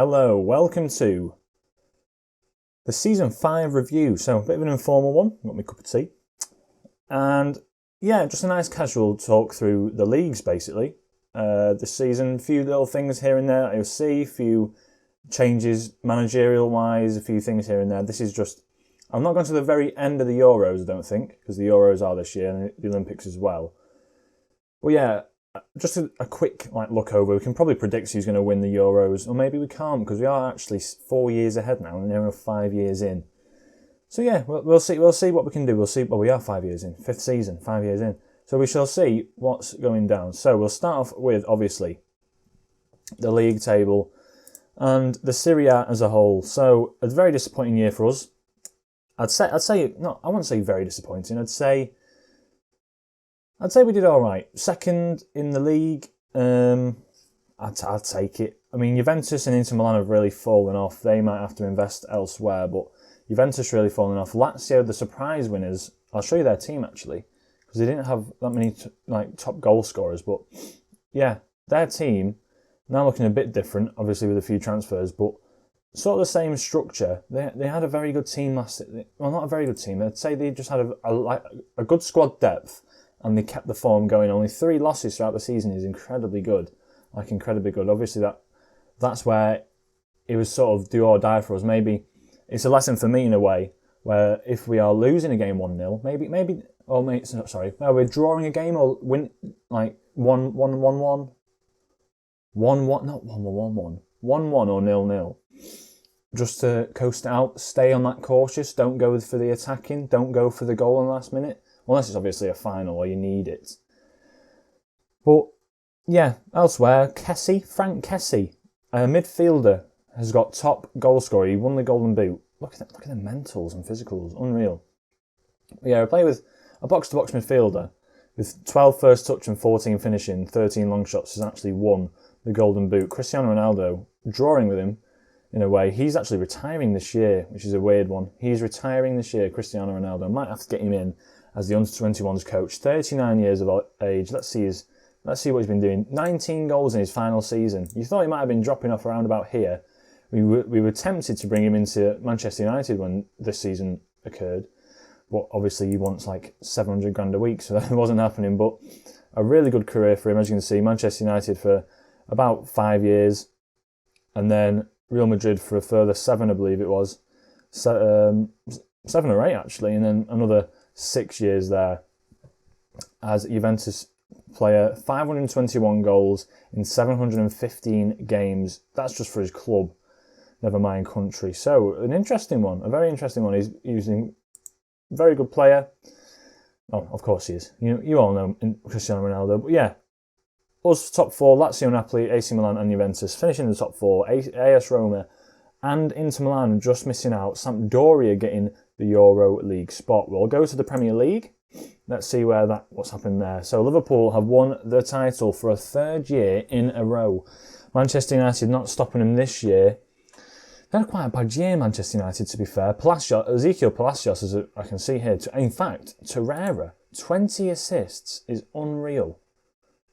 Hello, welcome to the Season 5 review. So, a bit of an informal one, got my cup of tea. And yeah, just a nice casual talk through the leagues, basically. This season, a few little things here and there that you'll see, a few changes managerial-wise, a few things here and there. This is just, I'm not going to the very end of the Euros, I don't think, because the Euros are this year and the Olympics as well. But yeah, just a quick look over. We can probably predict who's going to win the Euros, or maybe we can't because we are actually 4 years ahead now, and we're 5 years in. So yeah, we'll see. We'll see what we can do. We'll see. Well, we are 5 years in, 5th season, 5 years in. So we shall see what's going down. So we'll start off with obviously the league table and the Serie A as a whole. So a very disappointing year for us. I'd say no, I wouldn't say very disappointing. I'd say we did all right. Second in the league, I'd take it. I mean, Juventus and Inter Milan have really fallen off. They might have to invest elsewhere, but Juventus really fallen off. Lazio, the surprise winners. I'll show you their team actually, because they didn't have that many top goal scorers. But yeah, their team now looking a bit different, obviously with a few transfers, but sort of the same structure. They had a very good team last. Well, not a very good team. I'd say they just had a good squad depth. And they kept the form going. Only 3 losses throughout the season is incredibly good. Incredibly good. Obviously, that's where it was sort of do or die for us. Maybe it's a lesson for me in a way, where if we are losing a game 1-0, where we're drawing a game or win 1-1, 1-1, not 1-1, 1-1 or 0-0. Just to coast out, stay on that cautious. Don't go for the attacking. Don't go for the goal in the last minute. Unless it's obviously a final or you need it. But yeah, elsewhere, Frank Kessie, a midfielder, has got top goal scorer. He won the Golden Boot. Look at the mentals and physicals, unreal. But yeah, we play with a box-to-box midfielder with 12 first touch and 14 finishing, 13 long shots, has actually won the Golden Boot. Cristiano Ronaldo, drawing with him in a way. He's actually retiring this year, which is a weird one. He's retiring this year, Cristiano Ronaldo. Might have to get him in as the under-21s coach, 39 years of age. Let's see what he's been doing. 19 goals in his final season. You thought he might have been dropping off around about here. We were tempted to bring him into Manchester United when this season occurred, but obviously he wants like 700 grand a week, so that wasn't happening. But a really good career for him, as you can see. Manchester United for about 5 years, and then Real Madrid for a further 7, I believe it was. 7 or 8 actually, and then another 6 years there as Juventus player, 521 goals in 715 games. That's just for his club, never mind country. So an interesting one, a very interesting one. He's using very good player. Oh, of course he is. You all know Cristiano Ronaldo. But yeah, us top 4, Lazio, Napoli, AC Milan and Juventus finishing in the top 4. AS Roma and Inter Milan just missing out. Sampdoria getting the Euro League spot. We'll go to the Premier League. Let's see what's happened there. So Liverpool have won the title for a 3rd year in a row. Manchester United not stopping them this year. They had quite a bad year, Manchester United, to be fair. Ezekiel Palacios, as I can see here. In fact, Torreira, 20 assists is unreal.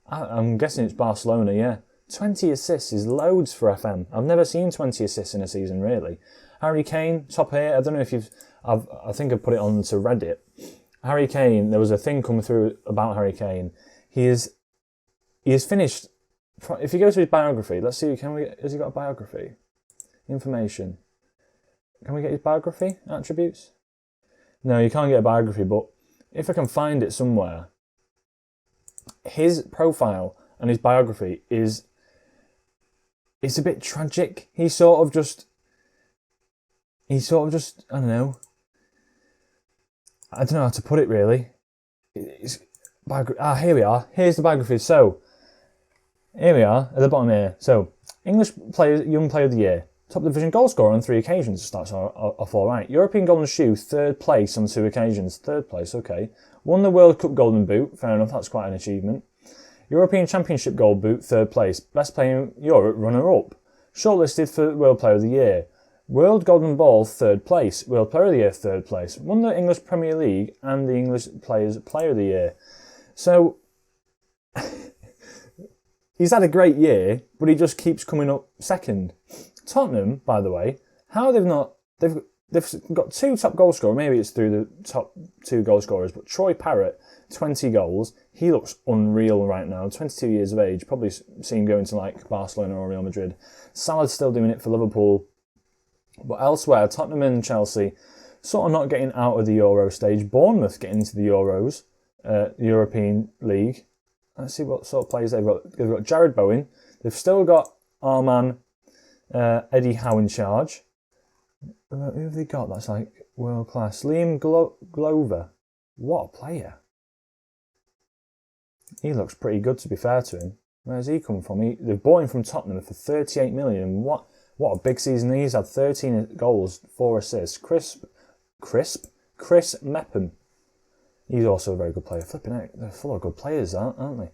I'm guessing it's Barcelona, yeah. 20 assists is loads for FM. I've never seen 20 assists in a season, really. Harry Kane, top here. I don't know if I think I've put it on to Reddit. Harry Kane, there was a thing coming through about Harry Kane. He is finished. If you go to his biography, let's see, has he got a biography? Information. Can we get his biography? Attributes? No, you can't get a biography, but if I can find it somewhere, his profile and his biography it's a bit tragic. He sort of just, I don't know how to put it really. Here we are. Here's the biography. So, here we are at the bottom here. So, English Young Player of the Year. Top division goal scorer on 3 occasions. Starts off all right. European Golden Shoe, 3rd place on 2 occasions. 3rd place, okay. Won the World Cup Golden Boot. Fair enough, that's quite an achievement. European Championship Gold Boot, 3rd place. Best player in Europe, runner-up. Shortlisted for World Player of the Year. World Golden Ball, 3rd place. World Player of the Year, 3rd place. Won the English Premier League and the English Players Player of the Year. So, he's had a great year, but he just keeps coming up second. Tottenham, by the way, how they've not... They've got 2 top goal scorers. Maybe it's through the top 2 goal scorers, but Troy Parrott, 20 goals. He looks unreal right now. 22 years of age. Probably see him going to like Barcelona or Real Madrid. Salah's still doing it for Liverpool. But elsewhere, Tottenham and Chelsea sort of not getting out of the Euro stage. Bournemouth getting into the Euros, European League. Let's see what sort of players they've got. They've got Jared Bowen. They've still got our man Eddie Howe in charge. Who have they got that's like world class? Liam Glover. What a player. He looks pretty good, to be fair to him. Where's he come from? They've bought him from Tottenham for 38 million. What a big season he's had. 13 goals, 4 assists. Chris Mepham. He's also a very good player. Flipping out. They're full of good players, aren't they?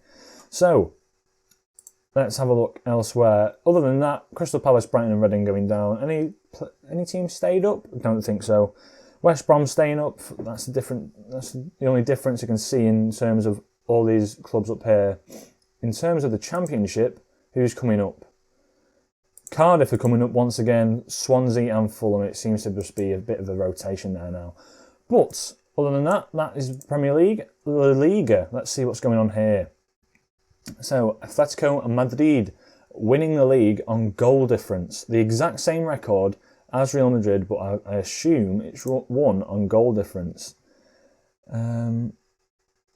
So, let's have a look elsewhere. Other than that, Crystal Palace, Brighton and Reading going down. Any team stayed up? I don't think so. West Brom staying up. That's the only difference you can see in terms of all these clubs up here. In terms of the Championship, who's coming up? Cardiff are coming up once again. Swansea and Fulham. It seems to just be a bit of a rotation there now. But other than that, that is Premier League. La Liga. Let's see what's going on here. So, Atletico Madrid winning the league on goal difference. The exact same record as Real Madrid, but I assume it's won on goal difference. How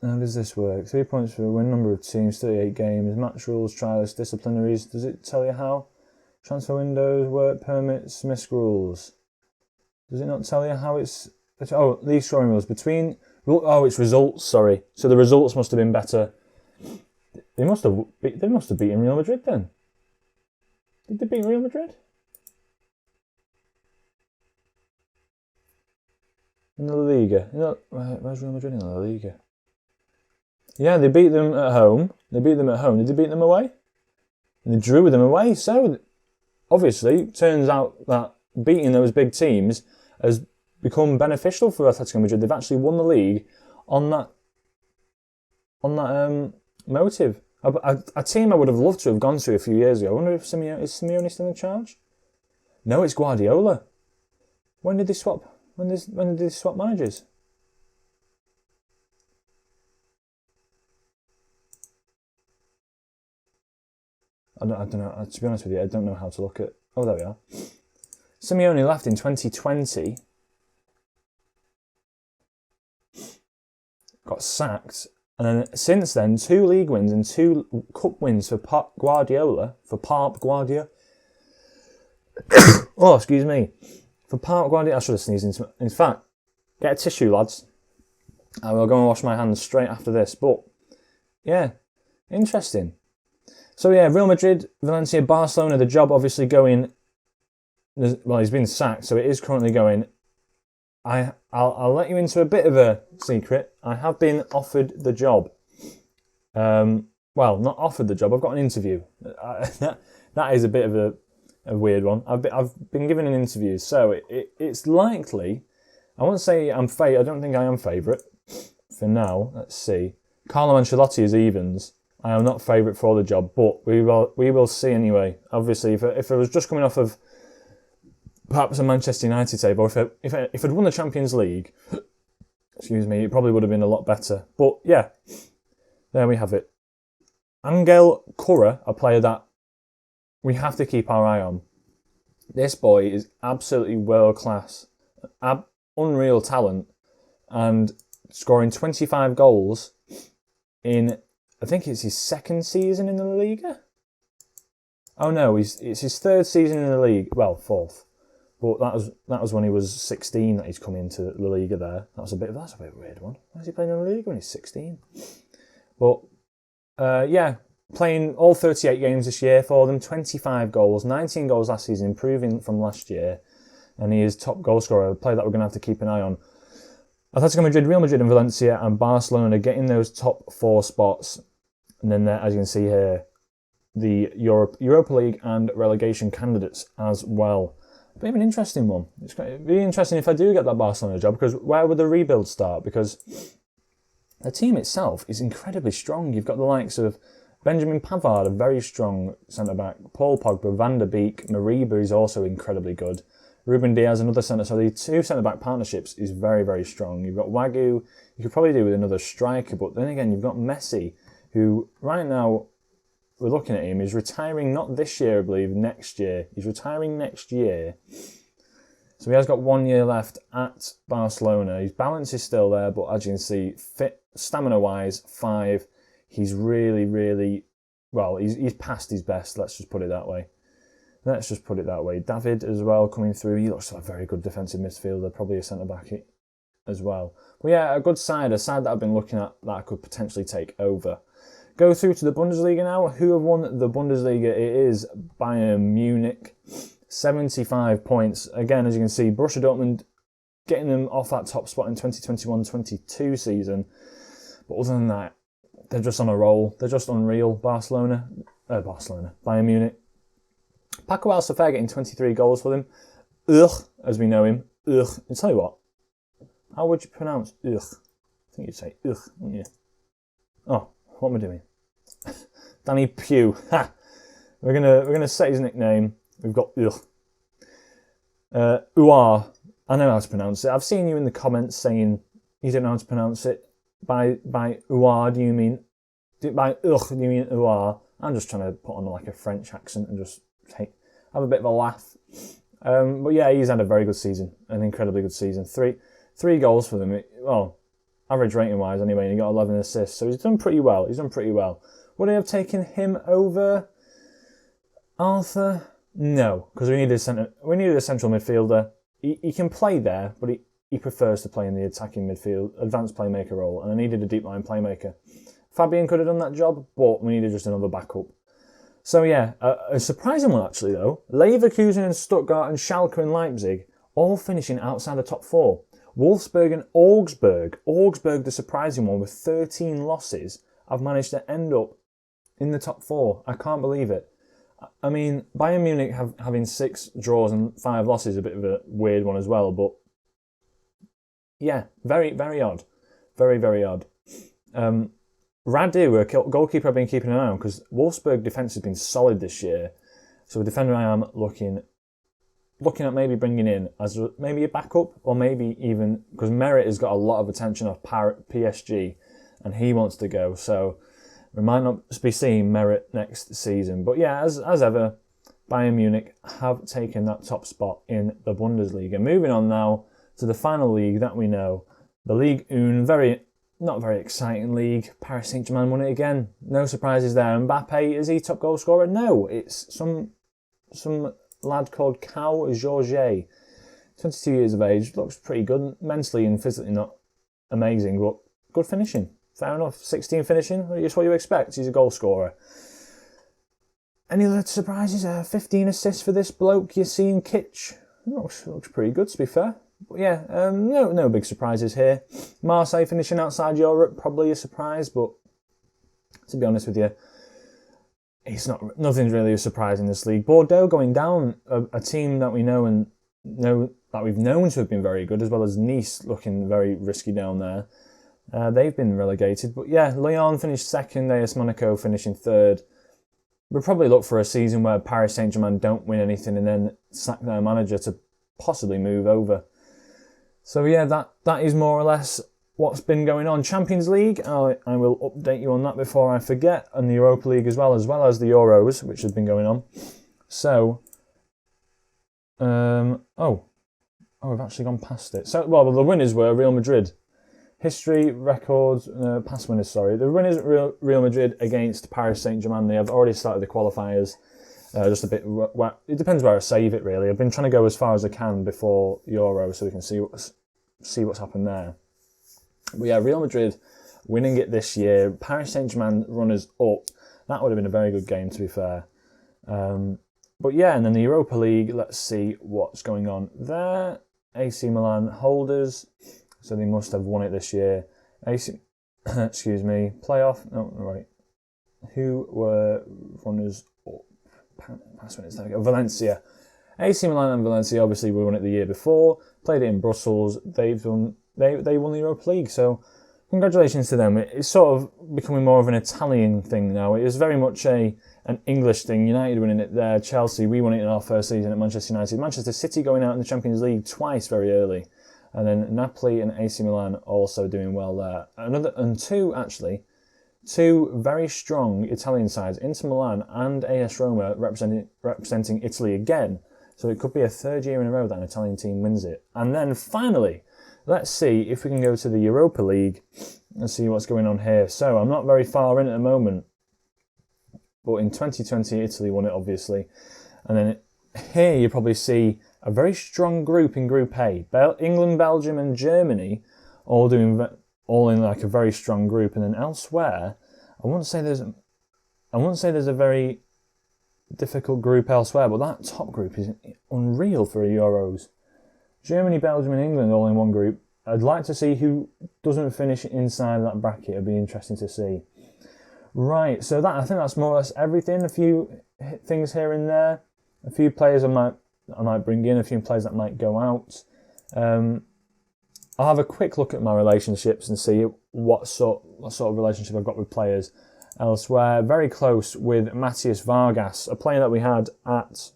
does this work? 3 points for a win number of teams, 38 games, match rules, trials, disciplinaries. Does it tell you how? Transfer windows, work permits, missed rules. Does it not tell you how it's... Oh, league scoring rules. It's results, sorry. So the results must have been better. They must have beaten Real Madrid then. Did they beat Real Madrid? In the La Liga. Where's Real Madrid in the La Liga? Yeah, they beat them at home. Did they beat them away? And they drew with them away. So, obviously, turns out that beating those big teams has become beneficial for Atletico Madrid. They've actually won the league on that motive. A team I would have loved to have gone to a few years ago. I wonder if Simeone still in charge? No, it's Guardiola. When did they swap? When did they swap managers? I don't know. To be honest with you, I don't know how to look at... Oh, there we are. Simeone left in 2020. Got sacked. And then since then, 2 league wins and 2 cup wins for Pep Guardiola. Oh, excuse me. For Pep Guardiola, I should have sneezed into it. In fact, get a tissue, lads. I will go and wash my hands straight after this. But, yeah, interesting. So, yeah, Real Madrid, Valencia, Barcelona, the job obviously going... Well, he's been sacked, so it is currently going... I'll let you into a bit of a secret. I have been offered the job. Well, not offered the job. I've got an interview. That is a bit of a weird one. I've been given an interview, so it's likely. I won't say I don't think I am favourite for now. Let's see. Carlo Ancelotti is evens. I am not favourite for the job, but we will see anyway. Obviously, if it was just coming off of perhaps a Manchester United save, or if I'd won the Champions League, excuse me, it probably would have been a lot better. But yeah, there we have it. Angel Correa, a player that we have to keep our eye on. This boy is absolutely world class, unreal talent, and scoring 25 goals in, I think it's his 2nd season in the La Liga. Oh no, it's his 3rd season in the league. Well, 4th. But that was when he was 16 that he's come into La Liga there. That's a bit of a weird one. Why is he playing in La Liga when he's 16? But, yeah, playing all 38 games this year for them, 25 goals, 19 goals last season, improving from last year. And he is top goal scorer, a player that we're going to have to keep an eye on. Atletico Madrid, Real Madrid and Valencia and Barcelona are getting those top 4 spots. And then, as you can see here, the Europa League and relegation candidates as well. A bit of an interesting one. It's going to be interesting if I do get that Barcelona job, because where would the rebuild start? Because the team itself is incredibly strong. You've got the likes of Benjamin Pavard, a very strong centre-back. Paul Pogba, Van der Beek, Mariba is also incredibly good. Ruben Diaz, another centre. So the two centre-back partnerships is very, very strong. You've got Wagyu. You could probably do with another striker, but then again, you've got Messi, who right now, we're looking at him, he's retiring not this year, I believe, next year. He's retiring next year. So he has got 1 year left at Barcelona. His balance is still there, but as you can see, fit, stamina-wise, 5. He's really, really, well, he's past his best, let's just put it that way. David as well coming through. He looks like a very good defensive midfielder, probably a centre-back as well. But yeah, a good side, a side that I've been looking at that I could potentially take over. Go through to the Bundesliga now. Who have won the Bundesliga? It is Bayern Munich. 75 points. Again, as you can see, Borussia Dortmund getting them off that top spot in 2021-22 season. But other than that, they're just on a roll. They're just unreal. Bayern Munich. Paco Alcacer getting 23 goals for them. As we know him. I'll tell you what. How would you pronounce ugh? I think you'd say ugh, wouldn't you? Oh, what am I doing? Danny Pugh. Ha! We're gonna set his nickname. We've got Uar. I know how to pronounce it. I've seen you in the comments saying you don't know how to pronounce it. By Uar, do you mean Uar? I'm just trying to put on like a French accent and just have a bit of a laugh. But yeah, he's had a very good season, an incredibly good season. Three goals for them. Well, average rating wise anyway, and he got 11 assists, so he's done pretty well. Would I have taken him over Arthur? No, because we needed a central midfielder. He can play there, but he prefers to play in the attacking midfield, advanced playmaker role, and I needed a deep line playmaker. Fabian could have done that job, but we needed just another backup. So yeah, a surprising one actually though. Leverkusen and Stuttgart and Schalke and Leipzig all finishing outside the top 4. Wolfsburg and Augsburg, the surprising one with 13 losses, have managed to end up in the top 4. I can't believe it. I mean, Bayern Munich having 6 draws and 5 losses is a bit of a weird one as well, but yeah, very, very odd. Very, very odd. Radu, a goalkeeper I've been keeping an eye on, because Wolfsburg defence has been solid this year. So a defender I am looking at maybe bringing in as maybe a backup, or maybe even, because Merritt has got a lot of attention off PSG, and he wants to go. So we might not be seeing Merritt next season. But yeah, as ever, Bayern Munich have taken that top spot in the Bundesliga. Moving on now to the final league that we know, the Ligue 1, not very exciting league. Paris Saint-Germain won it again. No surprises there. Mbappe, is he top goal scorer? No, it's some lad called Cao Georges. 22 years of age, looks pretty good. Mentally and physically not amazing, but good finishing. Fair enough. 16 finishing, just what you expect. He's a goal scorer. Any other surprises? 15 assists for this bloke, Yassine Kitch. Looks pretty good, to be fair. But yeah, no big surprises here. Marseille finishing outside Europe, probably a surprise, but to be honest with you, nothing's really a surprise in this league. Bordeaux going down, a team that we know that we've known to have been very good, as well as Nice looking very risky down there. They've been relegated, but yeah, Lyon finished 2nd, AS Monaco finishing 3rd. We'll probably look for a season where Paris Saint-Germain don't win anything and then sack their manager to possibly move over. So yeah, that is more or less what's been going on. Champions League, I will update you on that before I forget, and the Europa League as well as the Euros, which has been going on. So, we've actually gone past it. So, well, the winners were Real Madrid. History, records, past winners, sorry. The winners Real Madrid against Paris Saint-Germain. They have already started the qualifiers. Just a bit, it depends where I save it really. I've been trying to go as far as I can before Euro so we can see what's happened there. But yeah, Real Madrid winning it this year. Paris Saint-Germain runners up. That would have been a very good game, to be fair. But yeah, and then the Europa League, let's see what's going on there. AC Milan holders, so they must have won it this year. Excuse me, playoff, no, right. Who were runners up? There we go. Valencia. AC Milan and Valencia obviously won it the year before, played it in Brussels. They won the Europa League, so congratulations to them. It's sort of becoming more of an Italian thing now. It was very much an English thing. United winning it there, Chelsea, we won it in our first season at Manchester United. Manchester City going out in the Champions League twice very early. And then Napoli and AC Milan also doing well there. Two very strong Italian sides, Inter Milan and AS Roma, representing Italy again. So it could be a third year in a row that an Italian team wins it. And then finally, let's see if we can go to the Europa League and see what's going on here. So I'm not very far in at the moment, but in 2020, Italy won it, obviously. And then here you probably see a very strong group in Group A. England, Belgium and Germany all in like a very strong group. And then elsewhere, I wouldn't say there's a very difficult group elsewhere, but that top group is unreal for Euros. Germany, Belgium and England all in one group. I'd like to see who doesn't finish inside that bracket. It'd be interesting to see. Right, so I think that's more or less everything. A few things here and there. A few players I might bring in, a few players that might go out. I'll have a quick look at my relationships and see what sort of relationship I've got with players elsewhere. Very close with Matías Vargas, a player that we had at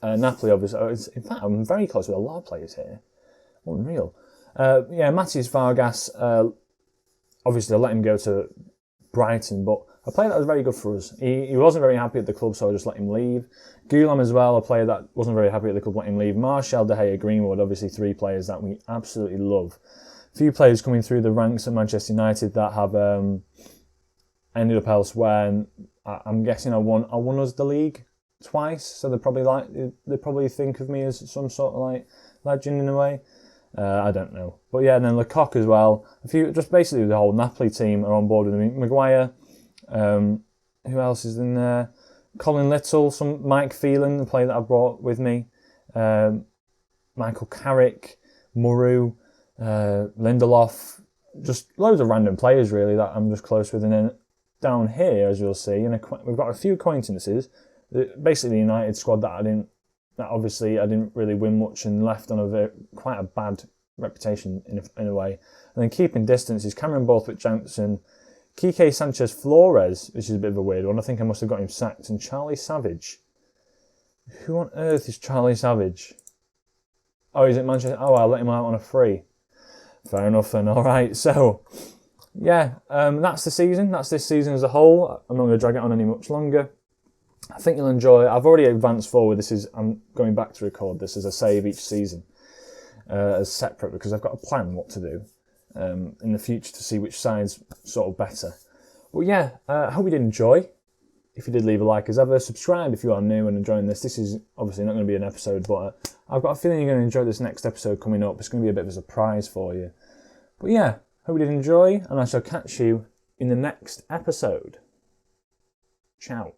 Napoli, obviously. In fact, I'm very close with a lot of players here. Unreal. Matías Vargas, obviously I let him go to Brighton, but a player that was very good for us. He wasn't very happy at the club, so I just let him leave. Gulam as well, a player that wasn't very happy at the club, let him leave. Martial, De Gea, Greenwood, obviously three players that we absolutely love. A few players coming through the ranks at Manchester United that have ended up elsewhere, and I'm guessing I won us the league twice, so they probably think of me as some sort of like legend in a way. I don't know, but yeah, and then Lecoq as well. Just basically the whole Napoli team are on board with me. Maguire, who else is in there? Colin Little, some Mike Phelan, the player that I brought with me. Michael Carrick, Muru, Lindelof, just loads of random players really that I'm just close with. And then down here, as you'll see, we've got a few acquaintances. Basically, the United squad that I didn't really win much and left on quite a bad reputation in a way. And then keeping distance is Cameron Borthwick-Johnson, Quique Sanchez-Flores, which is a bit of a weird one. I think I must have got him sacked. And Charlie Savage. Who on earth is Charlie Savage? Oh, he's at Manchester. Oh, I'll let him out on a free. Fair enough then. All right. So, yeah, that's the season. That's this season as a whole. I'm not going to drag it on any much longer. I think you'll enjoy it. I've already advanced forward. I'm going back to record this as a save each season as separate because I've got a plan what to do in the future to see which side's sort of better. But yeah, I hope you did enjoy. If you did, leave a like as ever. Subscribe if you are new and enjoying this. This is obviously not going to be an episode, but I've got a feeling you're going to enjoy this next episode coming up. It's going to be a bit of a surprise for you. But yeah, hope you did enjoy, and I shall catch you in the next episode. Ciao.